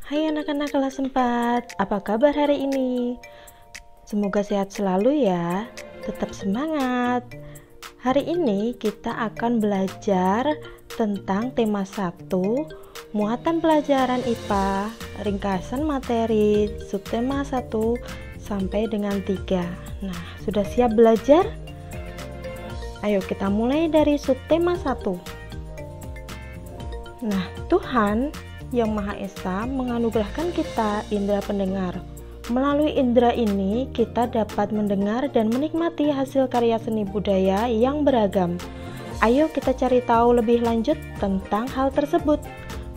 Hai anak-anak kelas 4, apa kabar hari ini? Semoga sehat selalu ya, tetap semangat. Hari ini kita akan belajar tentang tema 1, muatan pelajaran IPA, ringkasan materi, subtema 1 sampai dengan 3. Nah, sudah siap belajar? Ayo kita mulai dari subtema 1. Nah, Tuhan Yang Maha Esa menganugerahkan kita indera pendengar. Melalui indera ini, kita dapat mendengar dan menikmati hasil karya seni budaya yang beragam. Ayo kita cari tahu lebih lanjut tentang hal tersebut.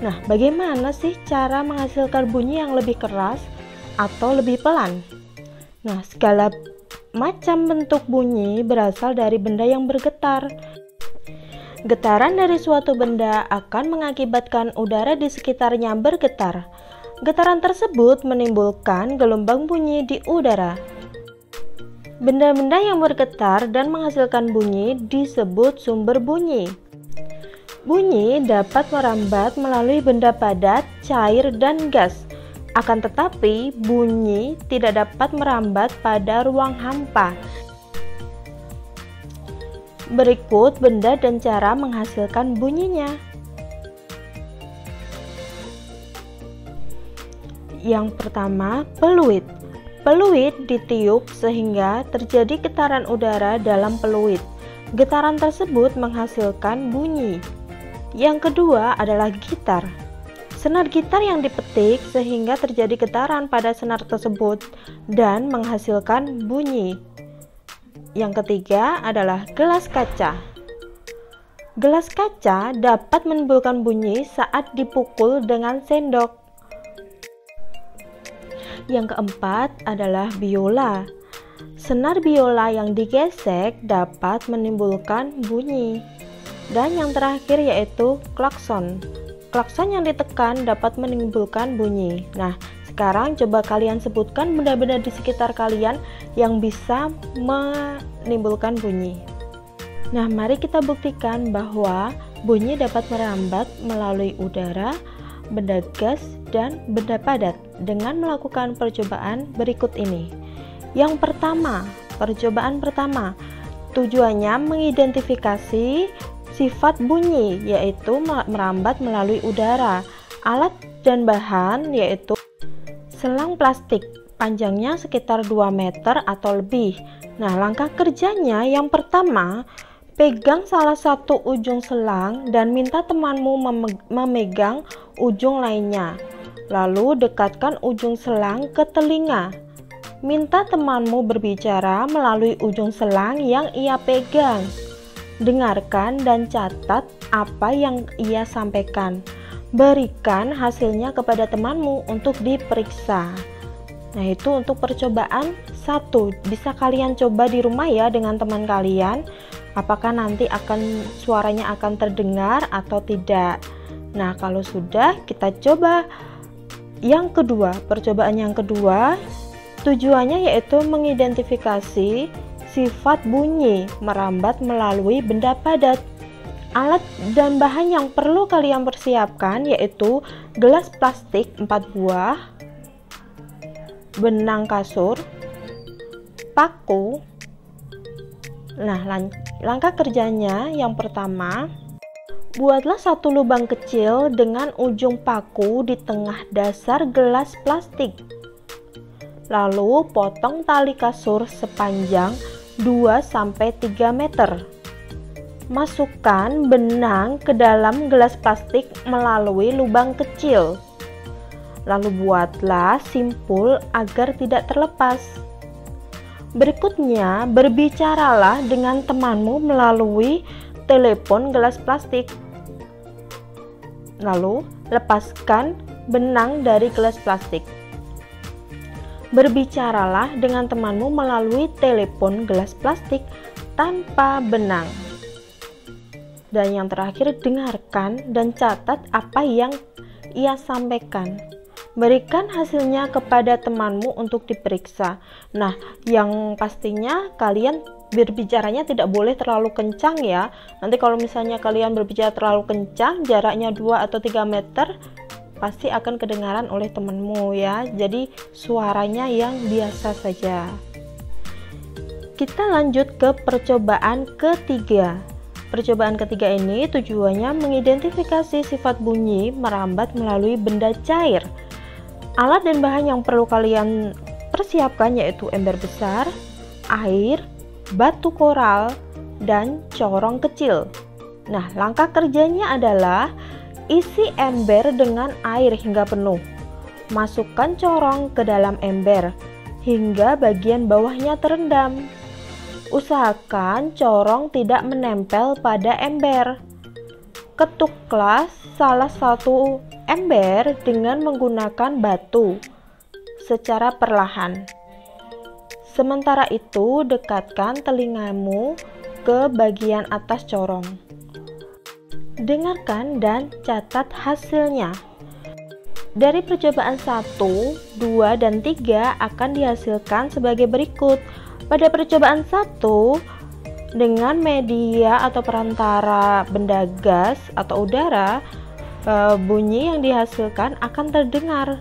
Nah, bagaimana sih cara menghasilkan bunyi yang lebih keras atau lebih pelan? Nah, segala macam bentuk bunyi berasal dari benda yang bergetar. Getaran dari suatu benda akan mengakibatkan udara di sekitarnya bergetar. Getaran tersebut menimbulkan gelombang bunyi di udara. Benda-benda yang bergetar dan menghasilkan bunyi disebut sumber bunyi. Bunyi dapat merambat melalui benda padat, cair, dan gas. Akan tetapi, bunyi tidak dapat merambat pada ruang hampa. Berikut benda dan cara menghasilkan bunyinya. Yang pertama, peluit. Peluit ditiup sehingga terjadi getaran udara dalam peluit. Getaran tersebut menghasilkan bunyi. Yang kedua adalah gitar. Senar gitar yang dipetik sehingga terjadi getaran pada senar tersebut dan menghasilkan bunyi. Yang ketiga adalah gelas kaca. Gelas kaca dapat menimbulkan bunyi saat dipukul dengan sendok. Yang keempat adalah biola. Senar biola yang digesek dapat menimbulkan bunyi. Dan yang terakhir yaitu klakson. Klakson yang ditekan dapat menimbulkan bunyi. Nah, sekarang coba kalian sebutkan benda-benda di sekitar kalian yang bisa menimbulkan bunyi. Nah, mari kita buktikan bahwa bunyi dapat merambat melalui udara, benda gas, dan benda padat dengan melakukan percobaan berikut ini. Yang pertama, percobaan pertama, tujuannya mengidentifikasi sifat bunyi, yaitu merambat melalui udara. Alat dan bahan yaitu selang plastik, panjangnya sekitar 2 meter atau lebih. Nah, langkah kerjanya yang pertama, pegang salah satu ujung selang dan minta temanmu memegang ujung lainnya. Lalu dekatkan ujung selang ke telinga. Minta temanmu berbicara melalui ujung selang yang ia pegang. Dengarkan dan catat apa yang ia sampaikan. Berikan hasilnya kepada temanmu untuk diperiksa. Nah, itu untuk percobaan 1. Bisa kalian coba di rumah ya dengan teman kalian. Apakah nanti suaranya akan terdengar atau tidak. Nah, kalau sudah, kita coba yang kedua. Percobaan yang kedua, tujuannya yaitu mengidentifikasi sifat bunyi merambat melalui benda padat. Alat dan bahan yang perlu kalian persiapkan yaitu gelas plastik 4 buah, benang kasur, paku. Nah, langkah kerjanya yang pertama, buatlah satu lubang kecil dengan ujung paku di tengah dasar gelas plastik. Lalu potong tali kasur sepanjang 2-3 meter. Masukkan benang ke dalam gelas plastik melalui lubang kecil. Lalu buatlah simpul agar tidak terlepas. Berikutnya, berbicaralah dengan temanmu melalui telepon gelas plastik. Lalu, lepaskan benang dari gelas plastik. Berbicaralah dengan temanmu melalui telepon gelas plastik tanpa benang. Dan yang terakhir, dengarkan dan catat apa yang ia sampaikan. Berikan hasilnya kepada temanmu untuk diperiksa. Nah, yang pastinya kalian berbicaranya tidak boleh terlalu kencang ya. Nanti kalau misalnya kalian berbicara terlalu kencang, jaraknya 2 atau 3 meter, pasti akan kedengaran oleh temanmu ya. Jadi suaranya yang biasa saja. Kita lanjut ke percobaan ketiga. Percobaan ketiga ini tujuannya mengidentifikasi sifat bunyi merambat melalui benda cair. Alat dan bahan yang perlu kalian persiapkan yaitu ember besar, air, batu koral, dan corong kecil. Nah, langkah kerjanya adalah isi ember dengan air hingga penuh. Masukkan corong ke dalam ember hingga bagian bawahnya terendam. Usahakan corong tidak menempel pada ember. Ketuklah salah satu ember dengan menggunakan batu secara perlahan. Sementara itu, dekatkan telingamu ke bagian atas corong. Dengarkan dan catat hasilnya. Dari percobaan 1, 2, dan 3 akan dihasilkan sebagai berikut. Pada percobaan 1, dengan media atau perantara benda gas atau udara, bunyi yang dihasilkan akan terdengar.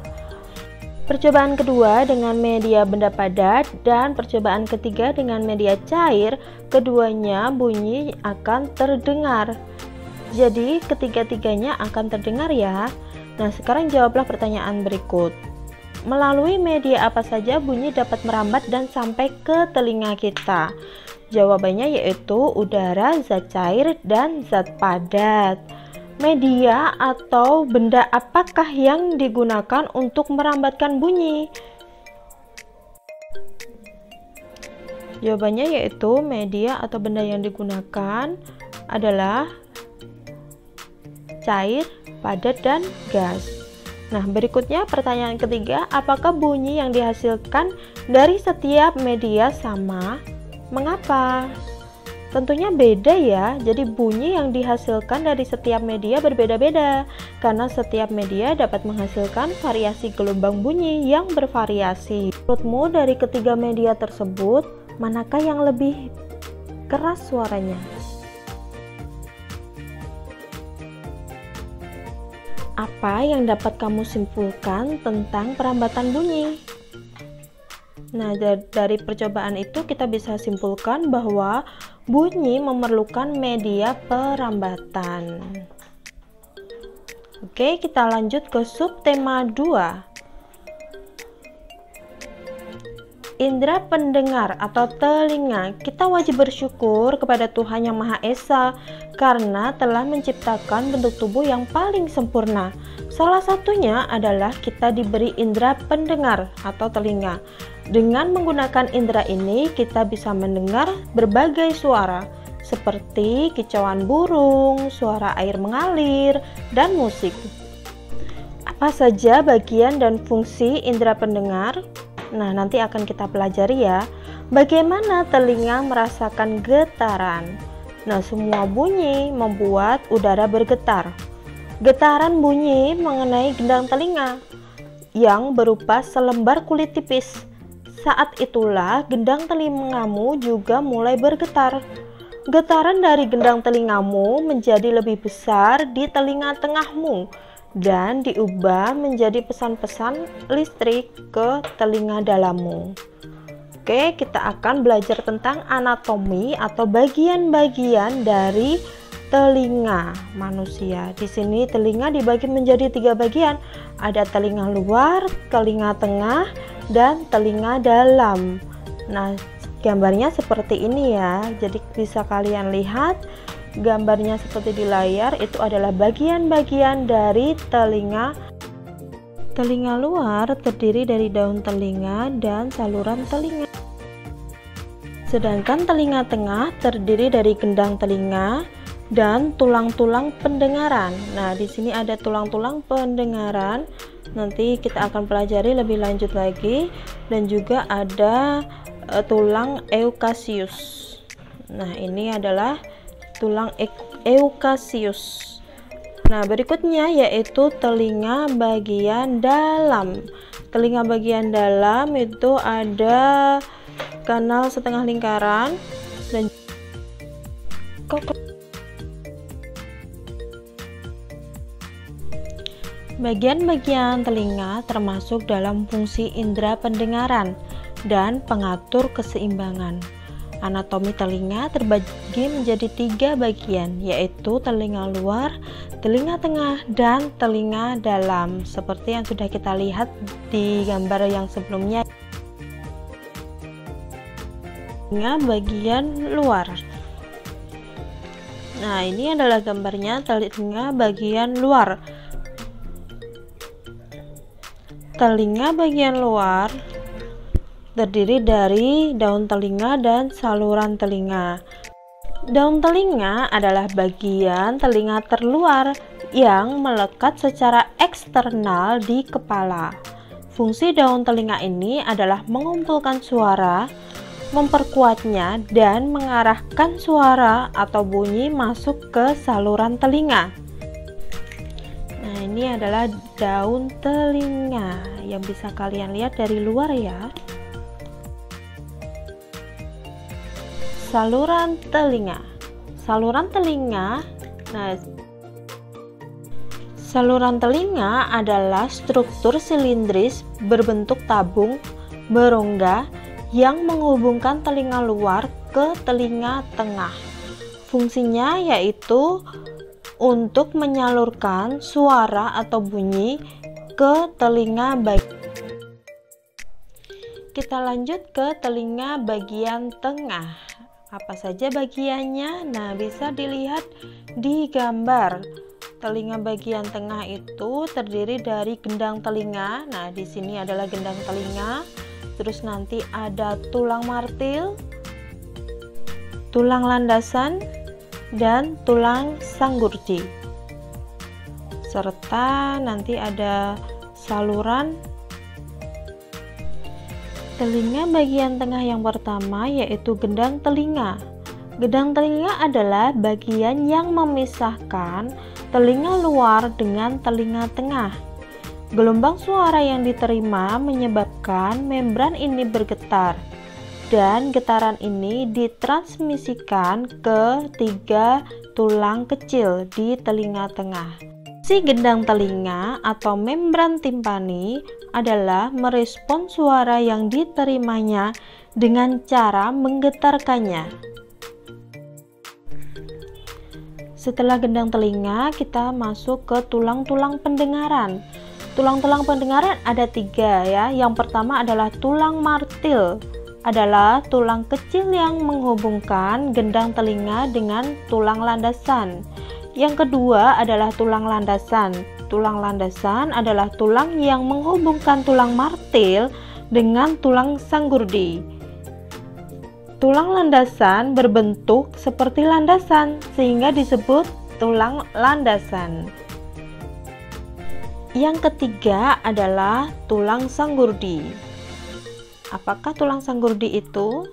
Percobaan kedua dengan media benda padat dan percobaan ketiga dengan media cair, keduanya bunyi akan terdengar. Jadi ketiga-tiganya akan terdengar ya. Nah, sekarang jawablah pertanyaan berikut. Melalui media apa saja bunyi dapat merambat dan sampai ke telinga kita? Jawabannya yaitu udara, zat cair, dan zat padat. Media atau benda apakah yang digunakan untuk merambatkan bunyi? Jawabannya yaitu media atau benda yang digunakan adalah cair, padat, dan gas. Nah, berikutnya pertanyaan ketiga, apakah bunyi yang dihasilkan dari setiap media sama? Mengapa? Tentunya beda ya, jadi bunyi yang dihasilkan dari setiap media berbeda-beda, karena setiap media dapat menghasilkan variasi gelombang bunyi yang bervariasi. Menurutmu dari ketiga media tersebut, manakah yang lebih keras suaranya? Apa yang dapat kamu simpulkan tentang perambatan bunyi? Nah, dari percobaan itu kita bisa simpulkan bahwa bunyi memerlukan media perambatan. Oke, kita lanjut ke subtema 2. Indra pendengar atau telinga. Kita wajib bersyukur kepada Tuhan Yang Maha Esa karena telah menciptakan bentuk tubuh yang paling sempurna. Salah satunya adalah kita diberi indera pendengar atau telinga. Dengan menggunakan indera ini, kita bisa mendengar berbagai suara seperti kicauan burung, suara air mengalir, dan musik. Apa saja bagian dan fungsi indera pendengar? Nah, nanti akan kita pelajari ya. Bagaimana telinga merasakan getaran? Nah, semua bunyi membuat udara bergetar. Getaran bunyi mengenai gendang telinga yang berupa selembar kulit tipis. Saat itulah gendang telingamu juga mulai bergetar. Getaran dari gendang telingamu menjadi lebih besar di telinga tengahmu dan diubah menjadi pesan-pesan listrik ke telinga dalammu. Oke, kita akan belajar tentang anatomi atau bagian-bagian dari telinga manusia. Di sini telinga dibagi menjadi 3 bagian. Ada telinga luar, telinga tengah, dan telinga dalam. Nah, gambarnya seperti ini ya. Jadi bisa kalian lihat gambarnya seperti di layar, itu adalah bagian-bagian dari telinga. Telinga luar terdiri dari daun telinga dan saluran telinga. Sedangkan telinga tengah terdiri dari gendang telinga dan tulang-tulang pendengaran. Nah, di sini ada tulang-tulang pendengaran. Nanti kita akan pelajari lebih lanjut lagi, dan juga ada tulang eucassius. Nah, ini adalah tulang eucassius. Nah, berikutnya yaitu telinga bagian dalam. Telinga bagian dalam itu ada kanal setengah lingkaran dan Bagian-bagian telinga termasuk dalam fungsi indera pendengaran dan pengatur keseimbangan. Anatomi telinga terbagi menjadi 3 bagian, yaitu telinga luar, telinga tengah, dan telinga dalam, seperti yang sudah kita lihat di gambar yang sebelumnya. Telinga bagian luar. Nah, ini adalah gambarnya telinga bagian luar. Telinga bagian luar terdiri dari daun telinga dan saluran telinga. Daun telinga adalah bagian telinga terluar yang melekat secara eksternal di kepala. Fungsi daun telinga ini adalah mengumpulkan suara, memperkuatnya, dan mengarahkan suara atau bunyi masuk ke saluran telinga. Nah, ini adalah daun telinga yang bisa kalian lihat dari luar ya. Saluran telinga. Saluran telinga. Nah, saluran telinga adalah struktur silindris berbentuk tabung berongga yang menghubungkan telinga luar ke telinga tengah. Fungsinya yaitu untuk menyalurkan suara atau bunyi ke telinga bagian. Kita lanjut ke telinga bagian tengah. Apa saja bagiannya? Nah, bisa dilihat di gambar. Telinga bagian tengah itu terdiri dari gendang telinga. Nah, di sini adalah gendang telinga. Terus nanti ada tulang martil, tulang landasan, dan tulang sanggurdi. Serta nanti ada saluran. Telinga bagian tengah yang pertama yaitu gendang telinga. Gendang telinga adalah bagian yang memisahkan telinga luar dengan telinga tengah. Gelombang suara yang diterima menyebabkan membran ini bergetar, dan getaran ini ditransmisikan ke 3 tulang kecil di telinga tengah. Si gendang telinga atau membran timpani adalah merespon suara yang diterimanya dengan cara menggetarkannya. Setelah gendang telinga, kita masuk ke tulang-tulang pendengaran. Tulang-tulang pendengaran ada 3 ya. Yang pertama adalah tulang martil, adalah tulang kecil yang menghubungkan gendang telinga dengan tulang landasan. Yang kedua adalah tulang landasan. Tulang landasan adalah tulang yang menghubungkan tulang martil dengan tulang sanggurdi. Tulang landasan berbentuk seperti landasan sehingga disebut tulang landasan. Yang ketiga adalah tulang sanggurdi. Apakah tulang sanggurdi itu?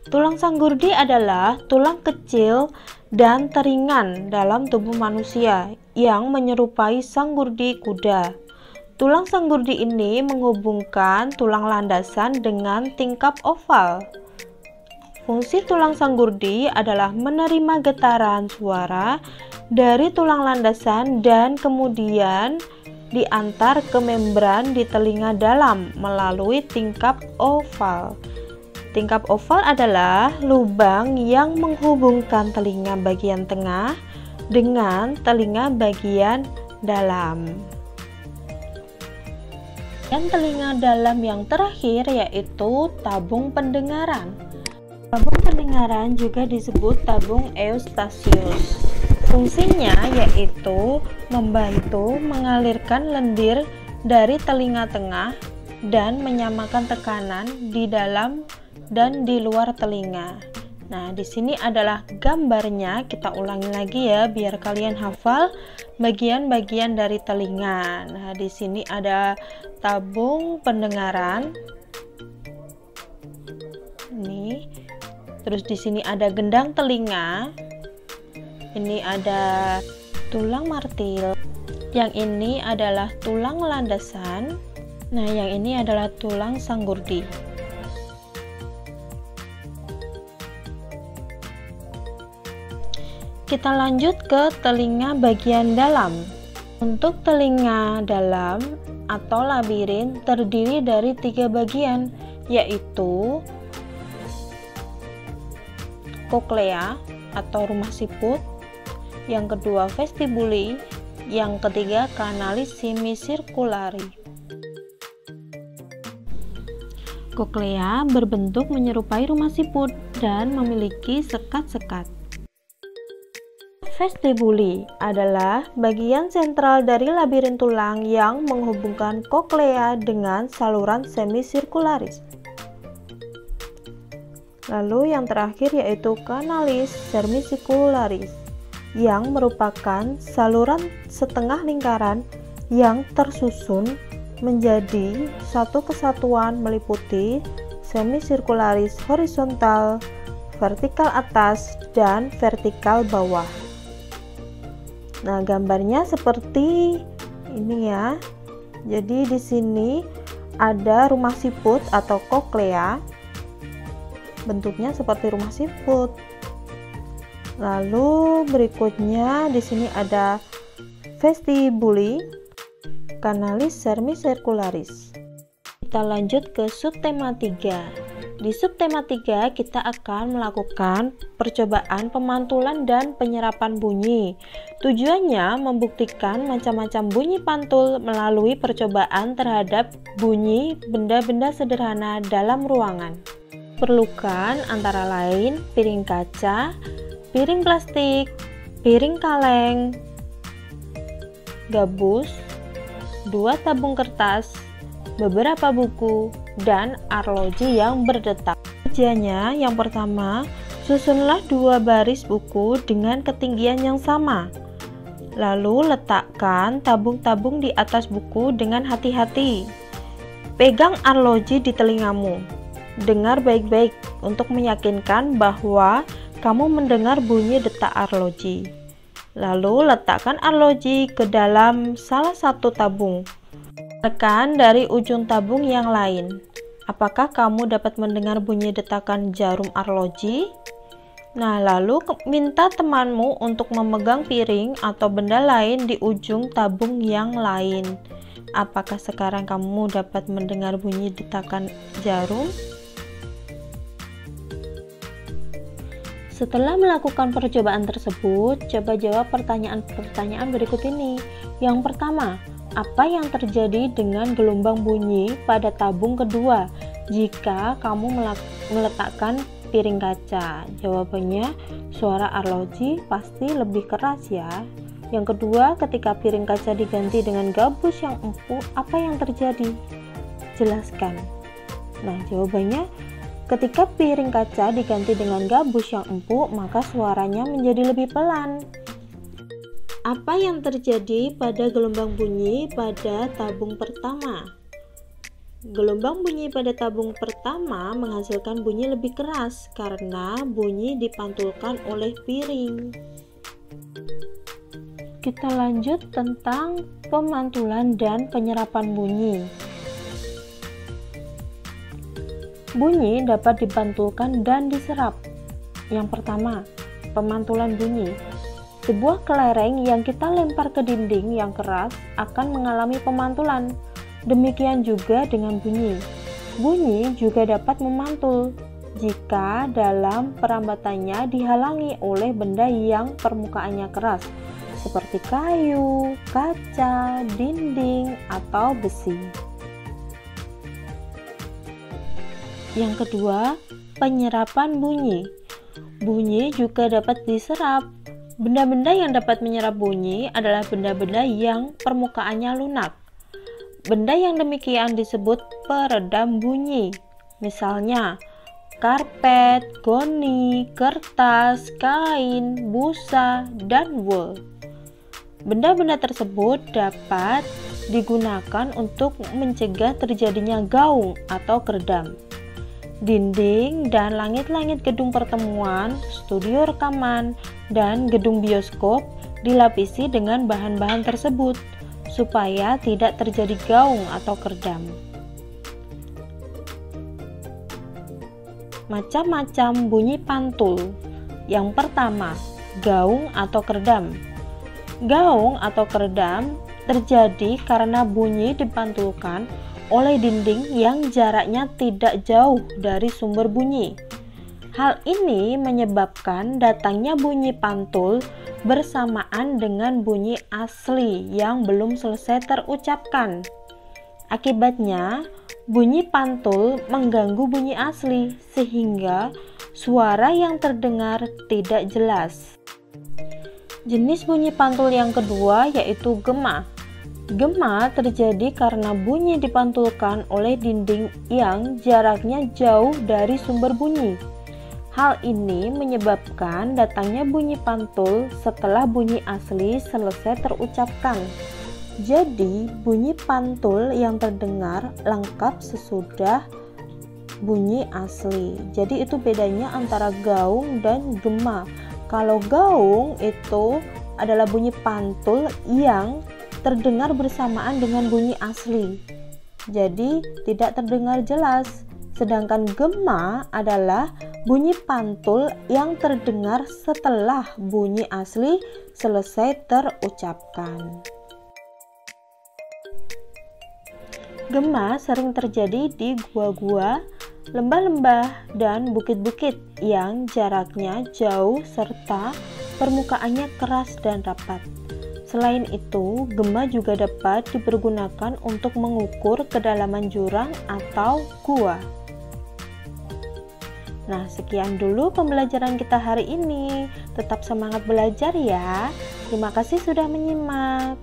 Tulang sanggurdi adalah tulang kecil dan teringan dalam tubuh manusia yang menyerupai sanggurdi kuda. Tulang sanggurdi ini menghubungkan tulang landasan dengan tingkap oval. Fungsi tulang sanggurdi adalah menerima getaran suara dari tulang landasan dan kemudian diantar ke membran di telinga dalam melalui tingkap oval. Tingkap oval adalah lubang yang menghubungkan telinga bagian tengah dengan telinga bagian dalam. Dan telinga dalam yang terakhir yaitu tabung pendengaran. Tabung pendengaran juga disebut tabung eustasius. Fungsinya yaitu membantu mengalirkan lendir dari telinga tengah dan menyamakan tekanan di dalam dan di luar telinga. Nah, di sini adalah gambarnya. Kita ulangi lagi ya biar kalian hafal bagian-bagian dari telinga. Nah, di sini ada tabung pendengaran. Ini. Terus di sini ada gendang telinga. Ini ada tulang martil. Yang ini adalah tulang landasan. Nah, yang ini adalah tulang sanggurdi. Kita lanjut ke telinga bagian dalam. Untuk telinga dalam atau labirin terdiri dari 3 bagian, yaitu koklea atau rumah siput, yang kedua vestibuli, yang ketiga kanalis semisirkulari. Koklea berbentuk menyerupai rumah siput dan memiliki sekat-sekat. Vestibuli adalah bagian sentral dari labirin tulang yang menghubungkan koklea dengan saluran semisirkularis. Lalu yang terakhir yaitu kanalis semisirkularis, yang merupakan saluran setengah lingkaran yang tersusun menjadi satu kesatuan meliputi semisirkularis horizontal, vertikal atas, dan vertikal bawah. Nah, gambarnya seperti ini ya. Jadi di sini ada rumah siput atau koklea. Bentuknya seperti rumah siput. Lalu berikutnya di sini ada vestibuli, kanalis semisirkularis. Kita lanjut ke subtema 3. Di subtema 3 kita akan melakukan percobaan pemantulan dan penyerapan bunyi. Tujuannya membuktikan macam-macam bunyi pantul melalui percobaan terhadap bunyi benda-benda sederhana dalam ruangan. Perlukan antara lain piring kaca, piring plastik, piring kaleng, gabus, 2 tabung kertas, beberapa buku, dan arloji yang berdetak. Kerjanya yang pertama, susunlah 2 baris buku dengan ketinggian yang sama. Lalu letakkan tabung-tabung di atas buku dengan hati-hati. Pegang arloji di telingamu. Dengar baik-baik untuk meyakinkan bahwa kamu mendengar bunyi detak arloji. Lalu letakkan arloji ke dalam salah satu tabung. Tekan dari ujung tabung yang lain. Apakah kamu dapat mendengar bunyi detakan jarum arloji? Nah, lalu minta temanmu untuk memegang piring atau benda lain di ujung tabung yang lain. Apakah sekarang kamu dapat mendengar bunyi detakan jarum? Setelah melakukan percobaan tersebut, coba jawab pertanyaan-pertanyaan berikut ini. Yang pertama, apa yang terjadi dengan gelombang bunyi pada tabung kedua jika kamu meletakkan piring kaca? Jawabannya, suara arloji pasti lebih keras ya. Yang kedua, ketika piring kaca diganti dengan gabus yang empuk, apa yang terjadi? Jelaskan. Nah, jawabannya, ketika piring kaca diganti dengan gabus yang empuk, maka suaranya menjadi lebih pelan. Apa yang terjadi pada gelombang bunyi pada tabung pertama? Gelombang bunyi pada tabung pertama menghasilkan bunyi lebih keras karena bunyi dipantulkan oleh piring. Kita lanjut tentang pemantulan dan penyerapan bunyi. Bunyi dapat dipantulkan dan diserap. Yang pertama, pemantulan bunyi. Sebuah kelereng yang kita lempar ke dinding yang keras akan mengalami pemantulan. Demikian juga dengan bunyi. Bunyi juga dapat memantul jika dalam perambatannya dihalangi oleh benda yang permukaannya keras, seperti kayu, kaca, dinding, atau besi. Yang kedua, penyerapan bunyi. Bunyi juga dapat diserap. Benda-benda yang dapat menyerap bunyi adalah benda-benda yang permukaannya lunak. Benda yang demikian disebut peredam bunyi. Misalnya, karpet, goni, kertas, kain, busa, dan wool. Benda-benda tersebut dapat digunakan untuk mencegah terjadinya gaung atau keredam. Dinding dan langit-langit gedung pertemuan, studio rekaman, dan gedung bioskop dilapisi dengan bahan-bahan tersebut supaya tidak terjadi gaung atau keredam. Macam-macam bunyi pantul. Yang pertama, gaung atau keredam. Gaung atau keredam terjadi karena bunyi dipantulkan oleh dinding yang jaraknya tidak jauh dari sumber bunyi. Hal ini menyebabkan datangnya bunyi pantul bersamaan dengan bunyi asli yang belum selesai terucapkan. Akibatnya, bunyi pantul mengganggu bunyi asli sehingga suara yang terdengar tidak jelas. Jenis bunyi pantul yang kedua yaitu gema. Gema terjadi karena bunyi dipantulkan oleh dinding yang jaraknya jauh dari sumber bunyi. Hal ini menyebabkan datangnya bunyi pantul setelah bunyi asli selesai terucapkan. Jadi, bunyi pantul yang terdengar lengkap sesudah bunyi asli. Jadi itu bedanya antara gaung dan gema. Kalau gaung itu adalah bunyi pantul yang terdengar bersamaan dengan bunyi asli, jadi tidak terdengar jelas. Sedangkan gema adalah bunyi pantul yang terdengar setelah bunyi asli selesai terucapkan. Gema sering terjadi di gua-gua, lembah-lembah, dan bukit-bukit yang jaraknya jauh serta permukaannya keras dan rapat. Selain itu, gema juga dapat dipergunakan untuk mengukur kedalaman jurang atau gua. Nah, sekian dulu pembelajaran kita hari ini. Tetap semangat belajar ya. Terima kasih sudah menyimak.